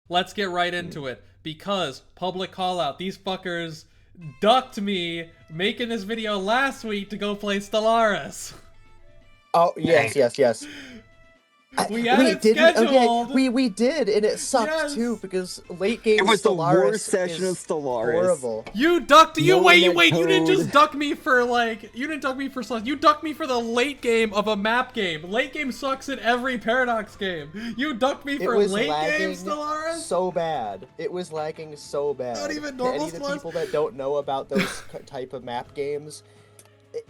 let's get right into it. Because, public call out, these fuckers ducked me making this video last week to go play Stellaris. Oh, yes. We had it scheduled. Okay, we did, and it sucked too because late game. It was the Stellaris worst session of Stellaris. Horrible. You ducked. You wait. You didn't code. just duck me for like. You didn't duck me for slush. You ducked me for the late game of a map game. Late game sucks in every Paradox game. You ducked me for late game Stellaris. So bad. It was lagging so bad. Not even To normal any of the slush? people that don't know about those type of map games.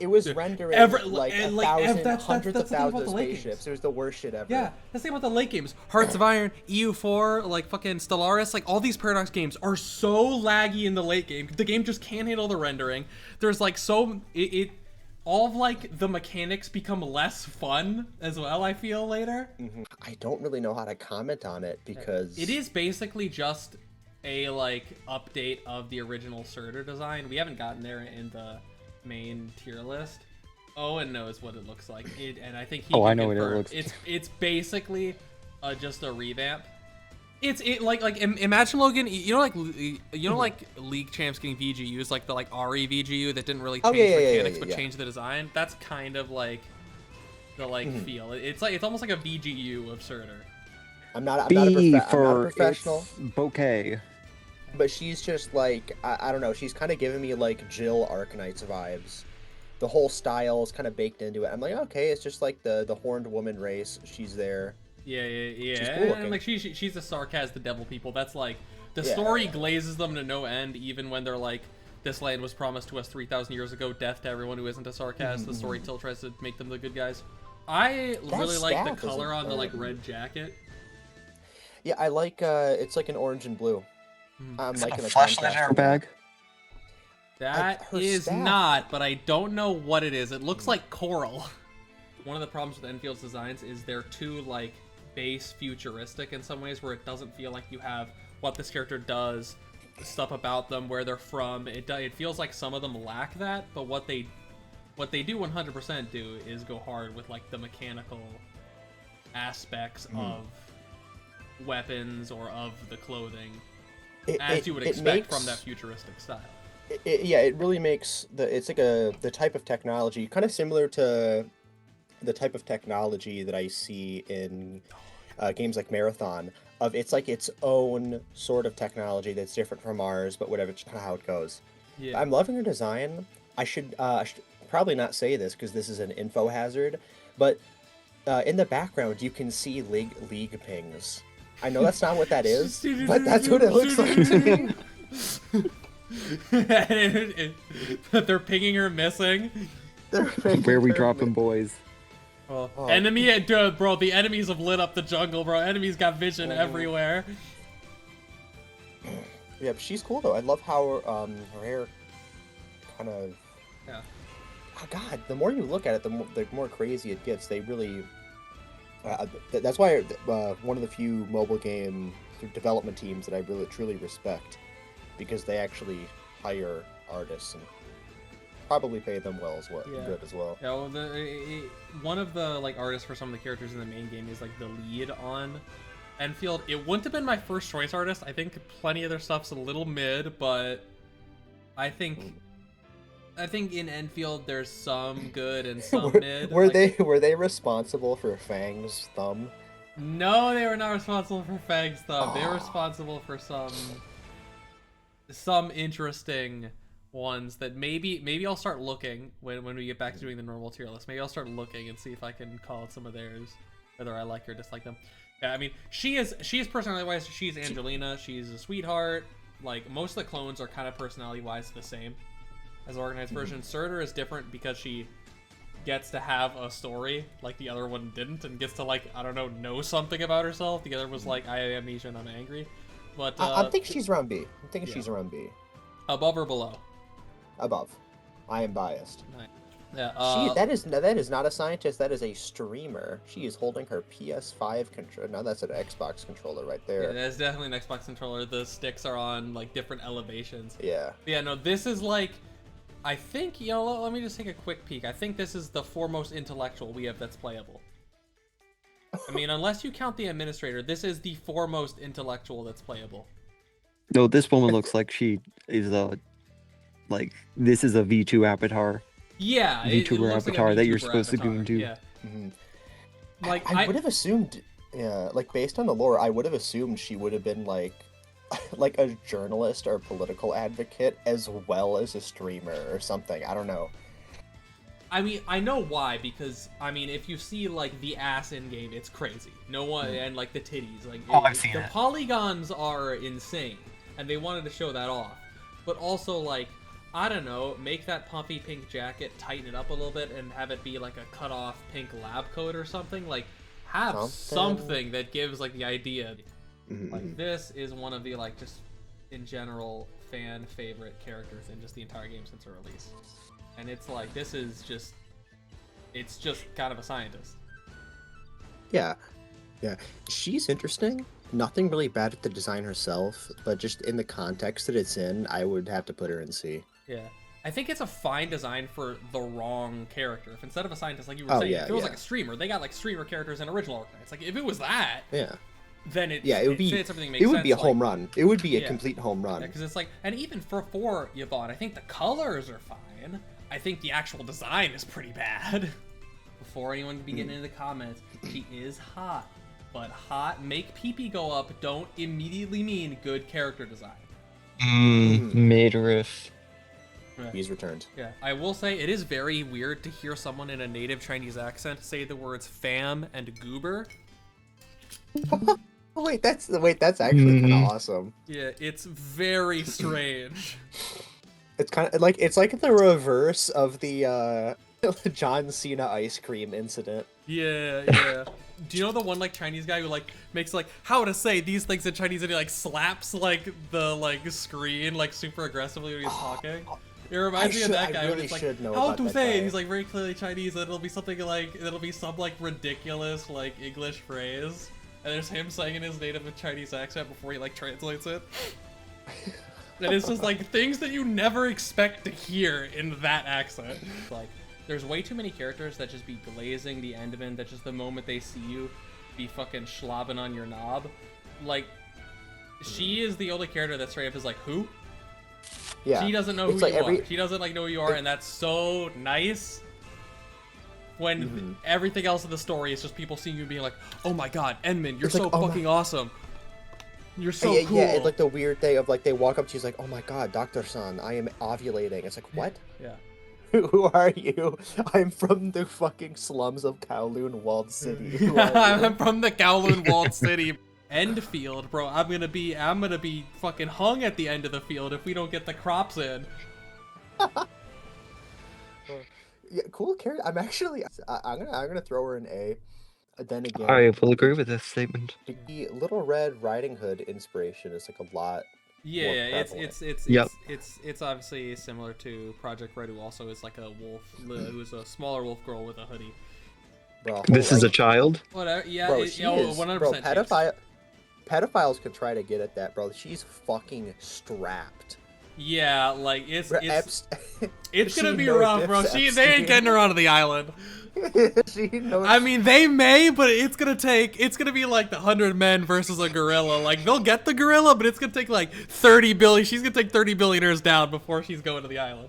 It was rendering like hundreds of thousands of spaceships. It was the worst shit ever. Yeah, that's the thing about the late games. Hearts of Iron, EU4, like fucking Stellaris, like all these Paradox games are so laggy in the late game. The game just can't handle the rendering. There's like all of like the mechanics become less fun as well, I feel later. I don't really know how to comment on it because It is basically just a like update of the original Surtur design. We haven't gotten there in the main tier list. Owen knows what it looks like, and I think he I can know what it confirm. looks. It's basically just a revamp. Imagine, Logan, you know like League champs getting VGUs, like the RE VGU that didn't really change mechanics but changed the design. That's kind of like the feel. It's almost like a VGU of Surtur. I'm not a professional. It's bouquet. But she's just like, I don't know, she's kind of giving me like Jill Arknights vibes. The whole style is kind of baked into it. I'm like, okay, it's just like the horned woman race. She's there. Yeah. She's cool And like she's a sarcasm, the devil people. That's like the story glazes them to no end, even when they're like, this land was promised to us 3,000 years ago. Death to everyone who isn't a sarcasm. The story still tries to make them the good guys. I really like the color on the like red jacket. Yeah, I like it's like an orange and blue. I'm liking the Flashlight in her bag. That is staff. not, but I don't know what it is. It looks like coral. One of the problems with Enfield's designs is they're too like base futuristic in some ways, where it doesn't feel like you have what this character does, stuff about them, where they're from. It feels like some of them lack that, but what they do 100% do is go hard with like the mechanical aspects of weapons or of the clothing. As you would expect from that futuristic style. It really makes it's like the type of technology kind of similar to the type of technology that I see in games like Marathon. It's like its own sort of technology that's different from ours, but whatever, it's kind of how it goes. Yeah. I'm loving her design. I should probably not say this because this is an info hazard, but in the background you can see league pings. I know that's not what that is, but that's what it looks like to me. They're pinging her missing. Where we dropping, boys? Oh. Enemy, dude, bro, the enemies have lit up the jungle, bro. Enemies got vision everywhere. Yeah, but she's cool though. I love how her hair kind of. Yeah. Oh God, the more you look at it, the more crazy it gets. They really. That's why one of the few mobile game development teams that I really truly respect, because they actually hire artists and probably pay them well as well. Yeah. Good as well. Yeah, well, one of the like artists for some of the characters in the main game is like the lead on Enfield. It wouldn't have been my first choice artist. I think plenty of their stuff's a little mid, but I think in Enfield there's some good and some mid. Were they responsible for Fang's thumb? No, they were not responsible for Fang's thumb. They were responsible for some interesting ones that maybe I'll start looking when we get back to doing the normal tier list. Maybe I'll start looking and see if I can call out some of theirs, whether I like or dislike them. Yeah, I mean, she's personality-wise, she's Angelina. She's a sweetheart. Like, most of the clones are kind of personality-wise the same as the organized version. Surtur is different because she gets to have a story like the other one didn't, and gets to, like, I don't know something about herself. The other was like, I have amnesia and I'm angry. But I think she's around B. I'm thinking she's around B. Above or below? Above. I am biased. Nice. Yeah. That is not a scientist. That is a streamer. She is holding her PS5 controller. Now that's an Xbox controller right there. Yeah, that's definitely an Xbox controller. The sticks are on like different elevations. Yeah. Yeah. No, this is like, I think, you know, let me just take a quick peek. I think this is the foremost intellectual we have that's playable. I mean, unless you count the administrator, this is the foremost intellectual that's playable. No, this woman looks like she is a like this is a V2 avatar. Yeah, VTuber it looks avatar like a that you're VTuber supposed to be avatar, into. Yeah. Like I would have assumed, yeah, like based on the lore, I would have assumed she would have been like a journalist or political advocate as well as a streamer or something. I don't know. I mean, I know why, because, I mean, if you see, like, the ass in-game, it's crazy. No one, and, like, the titties, like, I've seen the it. polygons are insane, and they wanted to show that off. But also, like, I don't know, make that puffy pink jacket, tighten it up a little bit, and have it be, like, a cut-off pink lab coat or something. Like, have something that gives, like, the idea. Like, this is one of the, like, just, in general, fan favorite characters in just the entire game since the release. And it's like, this is just, it's just kind of a scientist. Yeah. She's interesting. Nothing really bad at the design herself, but just in the context that it's in, I would have to put her in C. Yeah. I think it's a fine design for the wrong character. If instead of a scientist, like you were saying, if it was like a streamer, they got like streamer characters in original Arknights. Like, if it was that, then it would be, fits, everything makes sense. It would be a home run. It would be a complete home run. Yeah, because it's like, and even for Yvonne, I think the colors are fine. I think the actual design is pretty bad. Before anyone can be getting into the comments, she is hot. But hot, make pee-pee go up, don't immediately mean good character design. Midriff. He's returned. Yeah, I will say it is very weird to hear someone in a native Chinese accent say the words fam and goober. Wait, that's actually kind of awesome. Yeah, it's very strange. It's kind of like the reverse of the John Cena ice cream incident. Yeah. Do you know the one like Chinese guy who like makes like how to say these things in Chinese and he like slaps like the like screen like super aggressively when he's talking? It reminds me of that guy when it's like how to say it. He's like very clearly Chinese and it'll be something like some like ridiculous like English phrase and there's him saying in his native Chinese accent before he like translates it. And it's just like things that you never expect to hear in that accent. Like, there's way too many characters that just be glazing the Enderman, that just the moment they see you, be fucking schlobbing on your knob. Like, she is the only character that straight up is like, who? Yeah. She doesn't know who you are. She doesn't like know who you are, and that's so nice. When everything else in the story is just people seeing you being like, oh my god, Enderman, you're so fucking awesome. You're so cool. Yeah, it's like the weird thing of like they walk up to you, she's like, oh my god, Dr. San, I am ovulating. It's like, what? Yeah. Who are you? I'm from the fucking slums of Kowloon Walled City. I'm from the Kowloon Walled City. ENDFIELD, bro. I'm gonna be fucking hung at the end of the field if we don't get the crops in. Yeah, cool character. I'm gonna throw her an A. Then again, I will agree with this statement. The Little Red Riding Hood inspiration is like a lot. Yeah, it's obviously similar to Project Red, who also is like a wolf, who's a smaller wolf girl with a hoodie. Bro, this is a child. Whatever. Yeah, bro, 100%. Bro, pedophiles could try to get at that, bro. She's fucking strapped. Yeah, like it's gonna be knows rough, bro. They ain't getting her onto the island. She knows. I mean, they may, but it's gonna be like the 100 men versus a gorilla. Like they'll get the gorilla, but it's gonna take like 30 billion. She's gonna take 30 billionaires down before she's going to the island.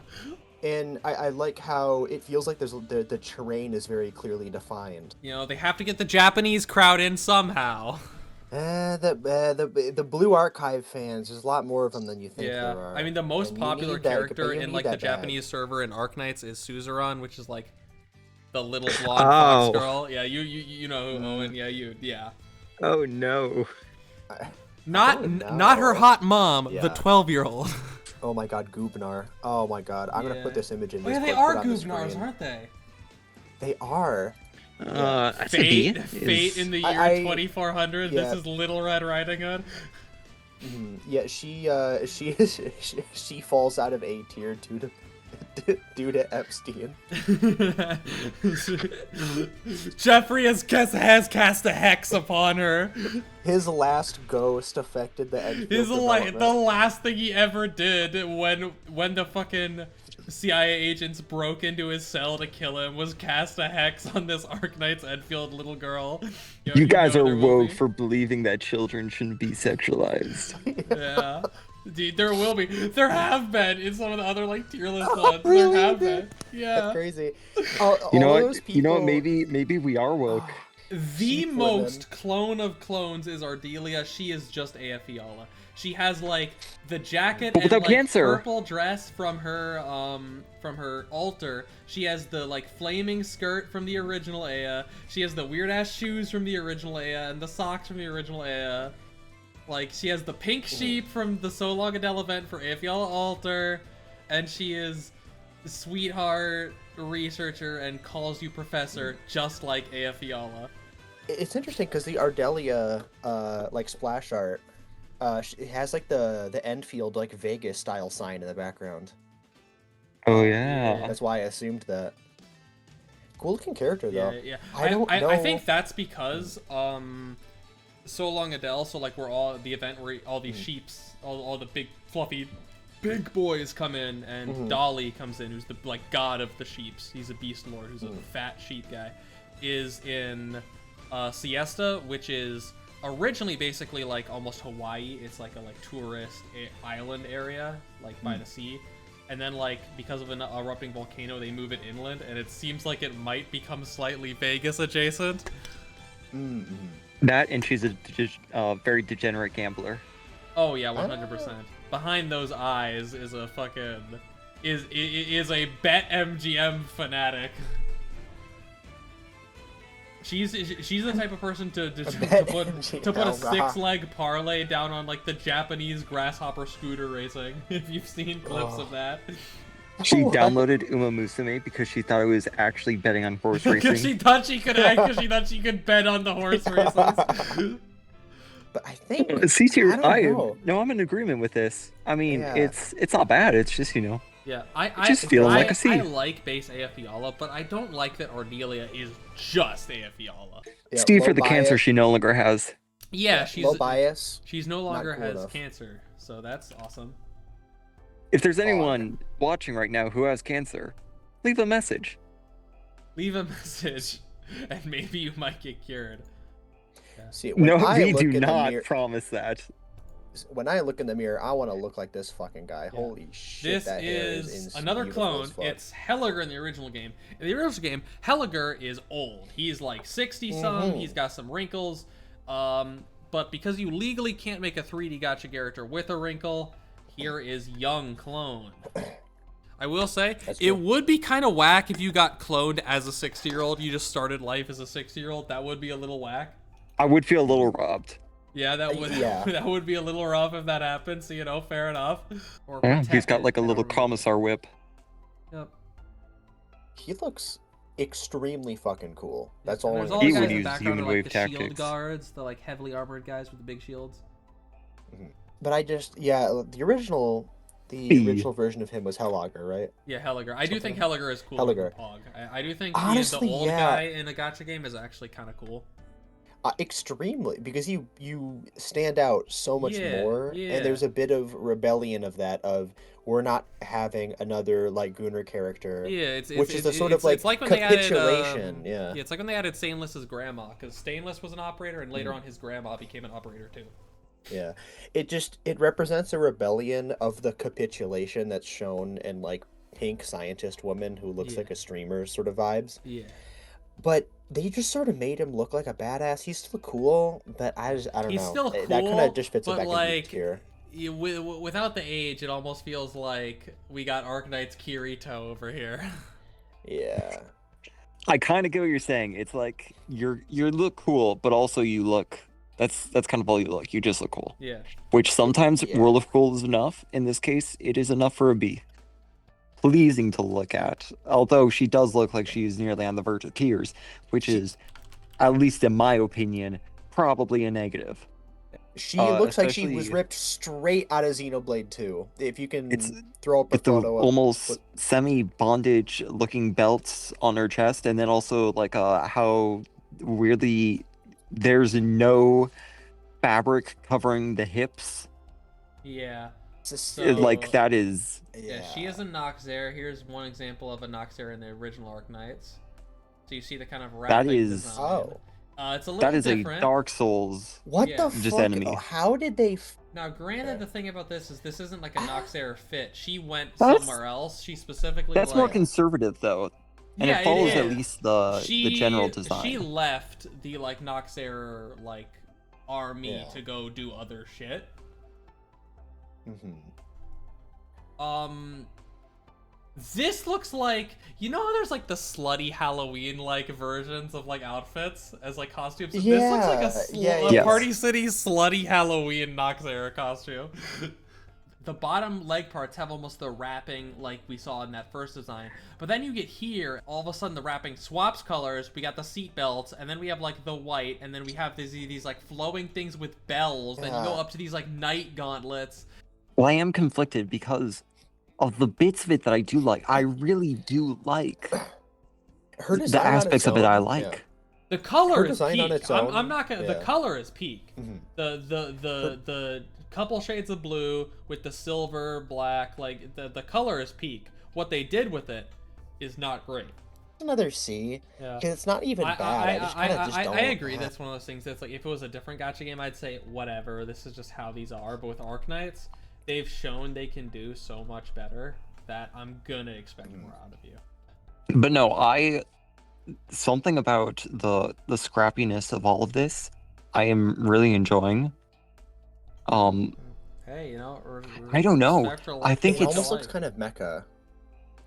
And I like how it feels like the terrain is very clearly defined. You know, they have to get the Japanese crowd in somehow. The Blue Archive fans, there's a lot more of them than you think there are. I mean, the most popular character in like the Japanese server in Arknights is Suzerain, which is like the little blonde fox girl. Yeah, you know who, Owen. Yeah. Oh no. Not her hot mom, the 12-year-old. Oh my god, Gubnar. Oh my god, I'm gonna put this image in. Oh yeah, they are Gubnars, aren't they? They are. Fate in the year 2400. Yeah. This is Little Red Riding Hood. Yeah, she falls out of A tier due to Epstein. Jeffrey has cast a hex upon her. His last ghost affected the end. The last thing he ever did when the fucking CIA agents broke into his cell to kill him, was cast a hex on this Arknights ENDFIELD little girl. You guys know are there will woke be. for believing that children shouldn't be sexualized. Yeah. Dude, there will be. There have been in some of the other like tier list ones. Really? There have been. Yeah. That's crazy. You know All what? those people... You know what? Maybe we are woke. The Sheep most clone of clones is Ardelia. She is just Aethiola. She has like the jacket But and without like cancer. purple dress from her altar. She has the like flaming skirt from the original Aya. She has the weird ass shoes from the original Aya and the socks from the original Aya. Like she has the pink sheep from the So Long Adele event for Aethiola altar, and she is the sweetheart researcher and calls you professor just like Aethiola. It's interesting because the Ardelia like splash art, it has like the ENDFIELD like Vegas style sign in the background. Oh yeah. That's why I assumed that. Cool looking character though. Yeah. I don't know. I think that's because So Long Adele, so like we're all the event where all these sheeps, all the big fluffy big boys come in, and Dolly comes in, who's the like god of the sheeps. He's a beast lord, who's a fat sheep guy, is in Siesta, which is originally basically like almost Hawaii. It's like a like tourist island area, like by the sea. And then like because of an erupting volcano, they move it inland, and it seems like it might become slightly Vegas adjacent. That, and she's a very degenerate gambler. Oh yeah, 100%. Behind those eyes is a fucking is a BetMGM fanatic. She's the type of person to put a 6-leg parlay down on like the Japanese grasshopper scooter racing. If you've seen clips of that. She downloaded Umamusume because she thought it was actually betting on horse racing. Because she thought she could bet on the horse races. But I think I'm in agreement with this. I mean, it's not bad. It's just Yeah, just feeling like a C. I like base Aethiola, but I don't like that Ardelia is just Aethiola. Yeah, Steve for the bias. cancer she no longer has. Yeah, she's low bias. She's no longer cool has enough. cancer, so that's awesome. If there's anyone watching right now who has cancer, leave a message. Leave a message, and maybe you might get cured. Yeah. See, when No, I we look do in the not mirror, promise that. when I look in the mirror, I want to look like this fucking guy. Yeah. Holy shit! This that hair is another evil clone. as fuck. It's Helliger in the original game. In the original game, Helliger is old. He's like 60-some. He's got some wrinkles. But because you legally can't make a 3D gacha character with a wrinkle, here is young clone. I will say, it would be kind of whack if you got cloned as a 60-year-old. You just started life as a 60-year-old. That would be a little whack. I would feel a little robbed. Yeah, that would that would be a little rough if that happens. So, fair enough. Or Yeah, he's got protected, like a little however. commissar whip. Yep. He looks extremely fucking cool. That's And all. there's I all He the would guys in use the background human are like wave the shield tactics. guards, the like heavily armored guys with the big shields. But I just the original version of him was Helliger, right? Yeah, Helliger. I do think Helliger is cool. Helliger. Pog. I do think Honestly, the old yeah. guy in a gacha game is actually kind of cool. Extremely, because you stand out so much more, and there's a bit of rebellion of that of we're not having another like Gunnar character. Yeah, which is a sort of like it's like when capitulation. They added, it's like when they added Stainless's grandma, because Stainless was an operator, and later on his grandma became an operator too. Yeah, it represents a rebellion of the capitulation that's shown in like pink scientist woman who looks like a streamer sort of vibes. Yeah. But they just sort of made him look like a badass. He's still cool, but I don't He's know. still cool, that kind of just fits it but back like, into tier. Without the age, it almost feels like we got Arknights Kirito over here. Yeah. I kind of get what you're saying. It's like you look cool, but also you look. That's kind of all you look. You just look cool. Yeah. Which sometimes World of Cool is enough. In this case, it is enough for a B. Pleasing to look at. Although she does look like she's nearly on the verge of tears, which is, at least in my opinion, probably a negative. She looks like she was especially- ripped straight out of Xenoblade 2. If you can throw up a With the photo almost semi-bondage looking belts on her chest, and then also like how weirdly there's no fabric covering the hips. Yeah. So, Like that is Yeah, she is a Noxer. Here's one example of a Noxer in the original Arknights. So you see the kind of wrapping is- design. Oh. It's a little that is different. a Dark Souls. What Yeah. the Just fuck? enemy. How did they? Now, granted, the thing about this is this isn't like a Noxer fit. She went That's- somewhere else. She specifically That's more like, conservative though, and yeah, it follows at is. least the general design. She left the like Noxer like army Yeah. to go do other shit. Mhm. This looks like, you know how there's like the slutty Halloween like versions of like outfits as like costumes? This looks like a Yes. Party City slutty Halloween Noxera costume. The bottom leg parts have almost the wrapping like we saw in that first design. But then you get here, all of a sudden the wrapping swaps colors. We got the seat belts, and then we have like the white, and then we have these like flowing things with bells. Then you go up to these like knight gauntlets. Well, I am conflicted because of the bits of it that I do like. I really do like Her the design on its aspects of it. I own, like. yeah. The color Her is design peak. on its I'm own, not gonna. The yeah. color is peak. Mhm. The couple shades of blue with the silver, black, like the color is peak. What they did with it is not great. Another C. Yeah. Because it's not even bad. I just kind of just don't. I agree. That's one of those things that's like, if it was a different gacha game, I'd say whatever. This is just how these are. But with Arknights, they've shown they can do so much better that I'm gonna expect more out of you. But no, something about the scrappiness of all of this, I am really enjoying. Hey, you know, I don't know. respect for I think It it's- almost looks kind of mecha.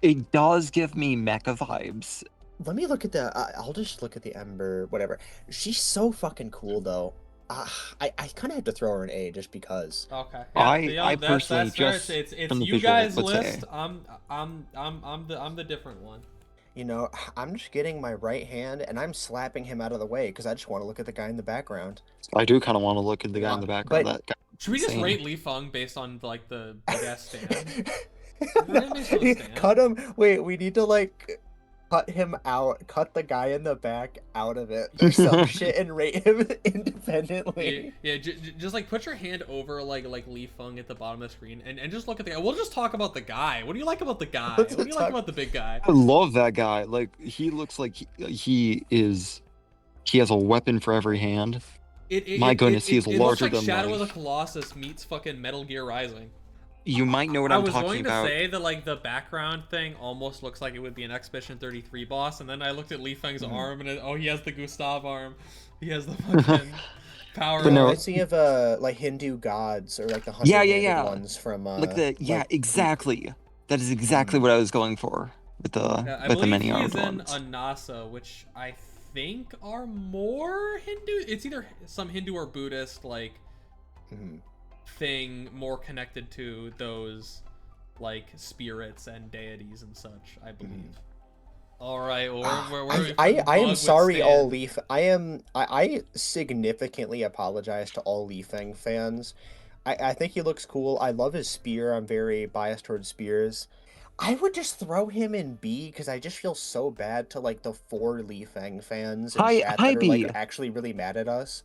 It does give me mecha vibes. Let me look at the. I'll just look at the Ember. Whatever. She's so fucking cool though. I kind of had to throw her an A just because. Okay. I personally that's fair. just it's from the you visual guys would say. list. I'm the different one. You know, I'm just getting my right hand and I'm slapping him out of the way because I just want to look at the guy in the background. I do kind of want to look at the guy in the background. But- That guy. Should we just Insane. rate Li Feng based on like the big ass stand? That makes no sense. Cut him. Wait, we need to like cut him out. Cut the guy in the back out of it or some shit and rate him independently. Yeah, just like put your hand over like Li Feng at the bottom of the screen and just look at the guy. We'll just talk about the guy. What do you like about the guy? Let's What do you like talk- about the big guy? I love that guy. Like he looks like he has a weapon for every hand. My goodness, he is it larger looks like than Shadow life. of the Colossus meets fucking Metal Gear Rising. You might know what I I'm was talking going about. to say that like the background thing almost looks like it would be an Expedition 33 boss, and then I looked at Li Feng's arm and he has the Gustav arm. He has the fucking power. But no, Reminds me of like Hindu gods or like the Yeah. ones from Like like, exactly. That is exactly what I was going for with the I with the believe many he's armed in ones. Anasa, which I think are more Hindu. It's either some Hindu or Buddhist like Mhm. thing more connected to those like spirits and deities and such, I believe. All right, where I am sorry, all Leaf. I significantly apologize to all Li Feng fans. I think he looks cool. I love his spear. I'm very biased towards spears. I would just throw him in B because I just feel so bad to like the 4 Li Feng fans in chat that are B. like actually really mad at us.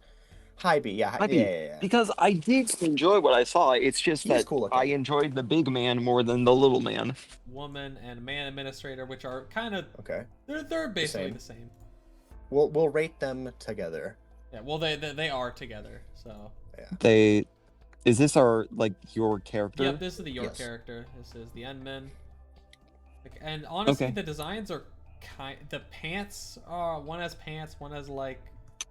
Hi B, yeah, Hi, B. yeah. Because I did enjoy what I saw. It's just He is that cool looking. I enjoyed the big man more than the little man. woman and man administrator, which are kind of Okay, they're basically same. the same. we'll rate them together. Yeah, well they are together, so. Is this like your character? Yep, this is the York Yes. character. This is the Endman. And honestly, Okay. the designs are the pants are one has pants, one has like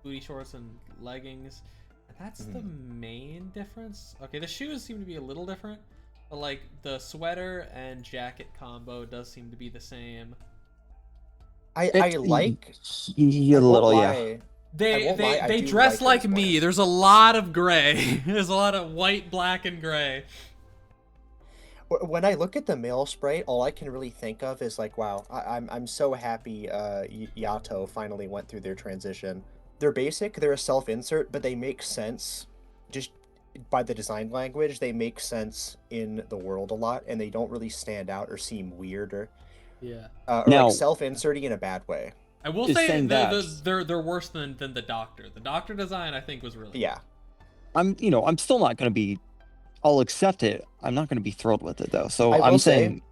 booty shorts and leggings. And that's the main difference. Okay, the shoes seem to be a little different, but like the sweater and jacket combo does seem to be the same. I It's like a I won't little, yeah. lie, They won't lie, I they do dress like like those me. ones. There's a lot of gray. There's a lot of white, black, and gray. When I look at the male sprite, all I can really think of is like, wow, I'm so happy Yato finally went through their transition. They're basic, they're a self-insert, but they make sense just by the design language. They make sense in the world a lot, and they don't really stand out or seem weird or Yeah. Now- like self-inserting in a bad way. I will Just say saying that. they're worse than the Doctor. The Doctor design I think was really Yeah. I'm still not gonna be. I'll accept it. I'm not going to be thrilled with it though. So I will I'm say- saying,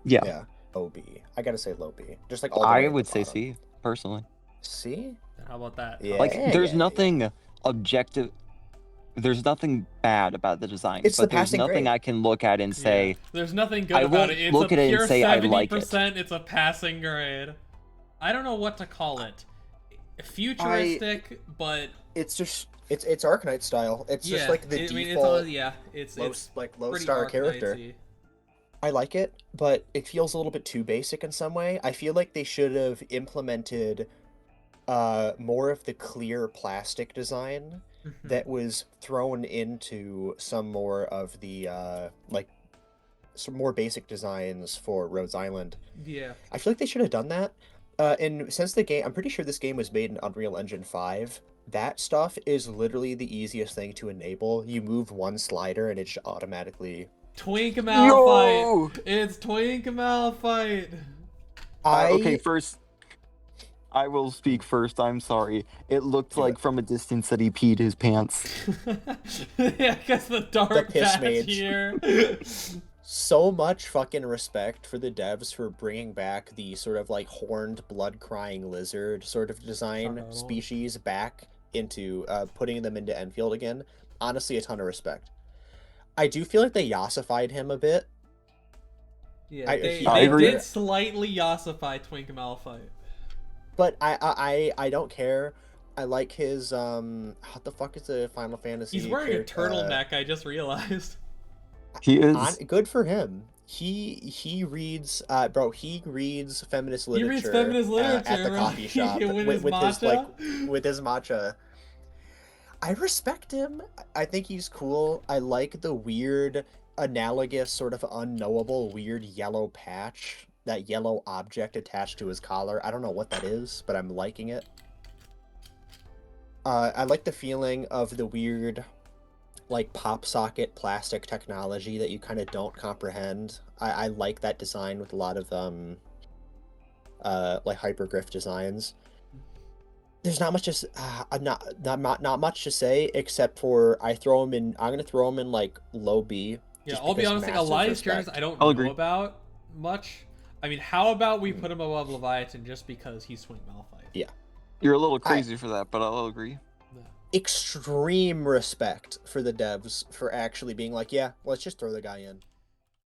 yeah, Yeah, low B. I gotta say low B. Just like all the way I at the would say bottom. C personally. C? How about that? Yeah. Like, there's nothing objective. There's nothing bad about the designs, It's the but there's passing nothing grade. I can look at and say, Yeah. There's nothing good I about won't it. It's look a at it and pure say I like it. 70%. It's a passing grade. I don't know what to call it. Futuristic, but It's just it's Arknight style. It's yeah, just like the I mean, default it's low pretty star character. Arknights-y. I like it, but it feels a little bit too basic in some way. I feel like they should have implemented more of the clear plastic design that was thrown into some more of the like some more basic designs for Rhodes Island. Yeah. I feel like they should have done that. And since the game, I'm pretty sure this game was made in Unreal Engine 5. That stuff is literally the easiest thing to enable. You move one slider and it should automatically. Twink Malphite. It's Twink Malphite. okay, first, I will speak first. I'm sorry. It looked like from a distance that he peed his pants. Yeah, I guess the dark piss patch mage. here. So much fucking respect for the devs for bringing back the sort of like horned blood-crying lizard sort of design species back into putting them into Enfield again. Honestly, a ton of respect. I do feel like they yassified him a bit. Yeah, I they agree. did slightly yassify Twink Malphite. But I don't care. I like his what the fuck is the Final Fantasy? He's wearing a turtleneck. I just realized. He is. Good for him. He reads bro. He reads feminist literature. He reads feminist literature at the right? coffee shop with his matcha. I respect him. I think he's cool. I like the weird, analogous, sort of unknowable, weird yellow patch. That yellow object attached to his collar. I don't know what that is, but I'm liking it. I like the feeling of the weird, like, pop socket plastic technology that you kind of don't comprehend. I like that design with a lot of, like, hyperglyph designs. There's not much not much to say, except for I'm gonna throw him in, like, low B. Yeah, I'll be honest, like, a lot of these characters I don't know about much. I mean, how about we put him above Leviathan just because he's Twink Malphite? Yeah. You're a little crazy for that, but I'll agree. Extreme respect for the devs for actually being like, yeah, let's just throw the guy in.